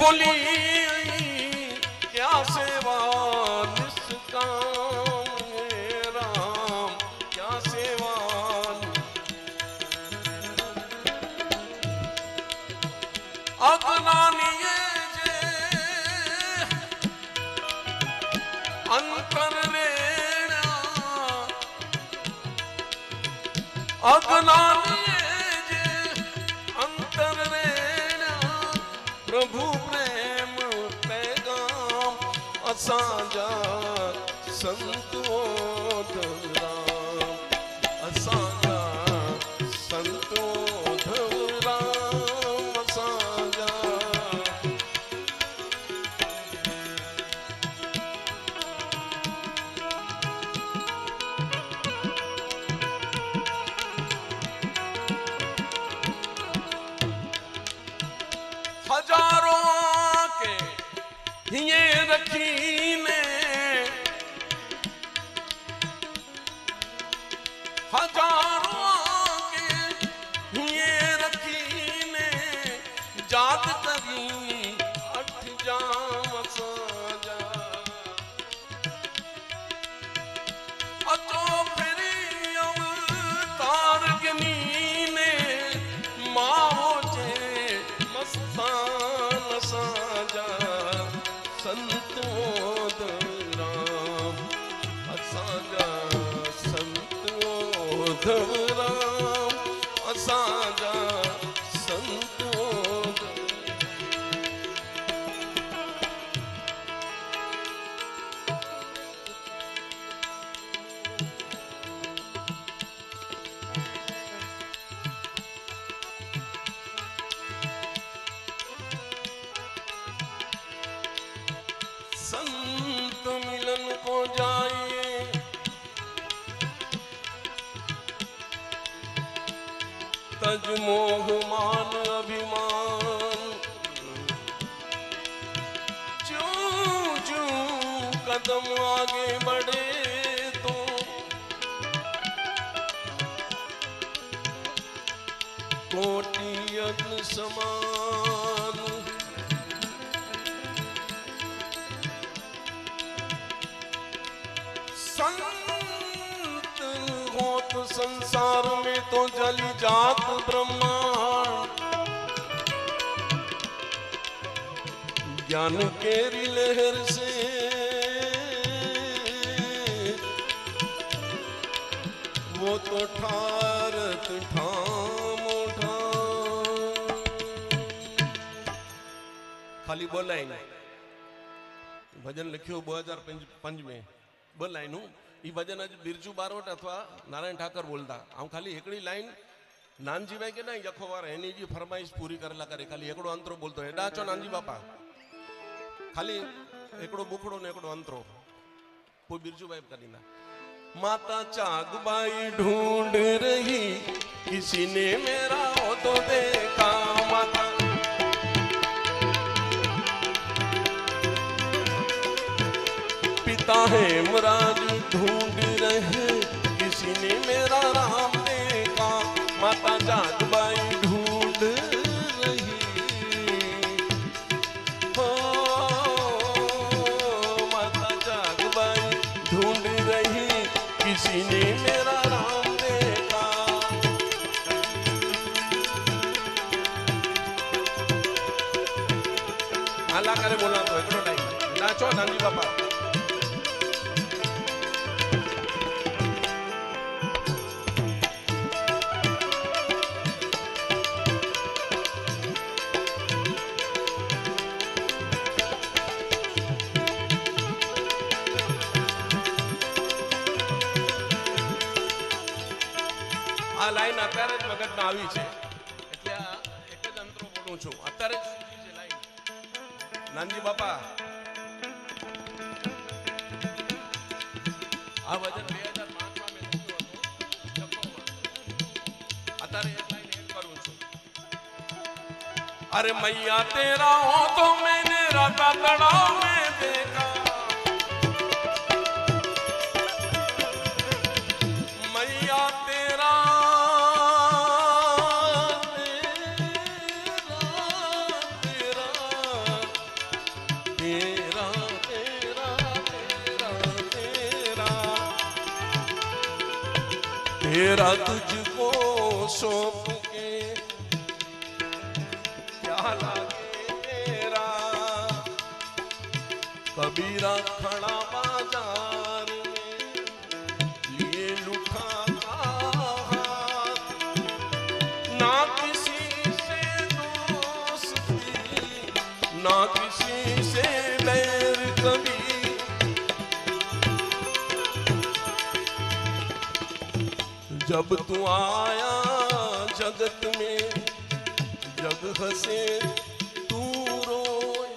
बोली क्या सेवा निष्काम है राम, क्या सेवा। अज्ञानिये जे अंतर रेणा, अज्ञानिये जे अंतर रेणा, प्रभु प्रेम पैगाम असांजा संतो धवराम, असांजा संतो धवराम, असांजा। हजारों के ये रखीने, हजारों के ये रखीने, जात करी अठ जाम साजा। अचो फिरी अवतार गिनीने, माहो जे मस्तान साजा, संतो धवराम असांजा, संतो धवराम असांजा, संतो संत मिलन को जाइए, तज मोह मान अभिमान, चूं चूं कदम आगे बढ़े तो कोटि अग्नि समान। संत हो तो संसार में तो जली जात ब्रह्मांड, ज्ञान केरी लहर से वो तो ठारत ठाम ठाम। खाली बोला ही नहीं, भजन लिखियो 2005 में, ब लाइनूं ई भजन अज बिरजू बारोट अथवा नारायण ठाकर बोलता। आऊं खाली एकड़ी लाइन नानजी भाई के ना यखो वार एनी जी फरमाइश पूरी करेला करे, खाली एकड़ो अंतरो बोलतो एडा चो नानजी बापा, खाली एकड़ो बुखड़ो ने एकड़ो अंतरो कोई बिरजू भाई करींदा। माता चागबाई ढूंढ रही किसी ने मेरा हो तो देखा, माता पिता हेमराज ढूंढ रहे किसी ने मेरा राम देखा, माता जागबाई ढूंढ रही हो, माता जागबाई ढूंढ रही किसी ने मेरा राम देखा। आला करे बोला तो एकड़ो टाइम नाचो नानी बापा। આ લાઈન અત્યારે જ મગજમાં આવી છે એટલે આ એક જ અંતરો બોલું છું, અત્યારે જ સુની છે લાઈન। નાનજી બાપા આ વજન 2005 માં મેં લીધું હતું જખૌમાં, અત્યારે એક લાઈન એડ કરું છું। अरे मैया तेरा हो तो मैंने राता तड़ाव में देखा, मैया तेरा तेरा तुझको सौंप के क्या लागे तेरा। कबीरा खड़ा बाजार में लिए लुठा का हाथ, ना किसी से दोस्ती ना किसी से बैर कभी। जब तू आया जगत में जग हंसे तू रोए।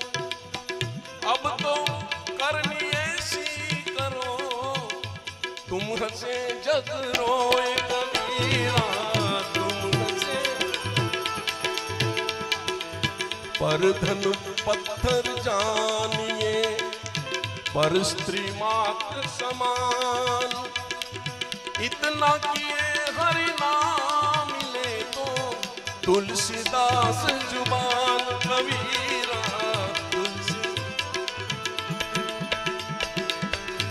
अब तो करनी ऐसी करो तुम हंसे जग रोए। कबीरा तुम हंसे पर धन पत्थर जानिए पर स्त्री मात्र समान। इतना किए हरि नाम मिले तो तुलसीदास जुबान।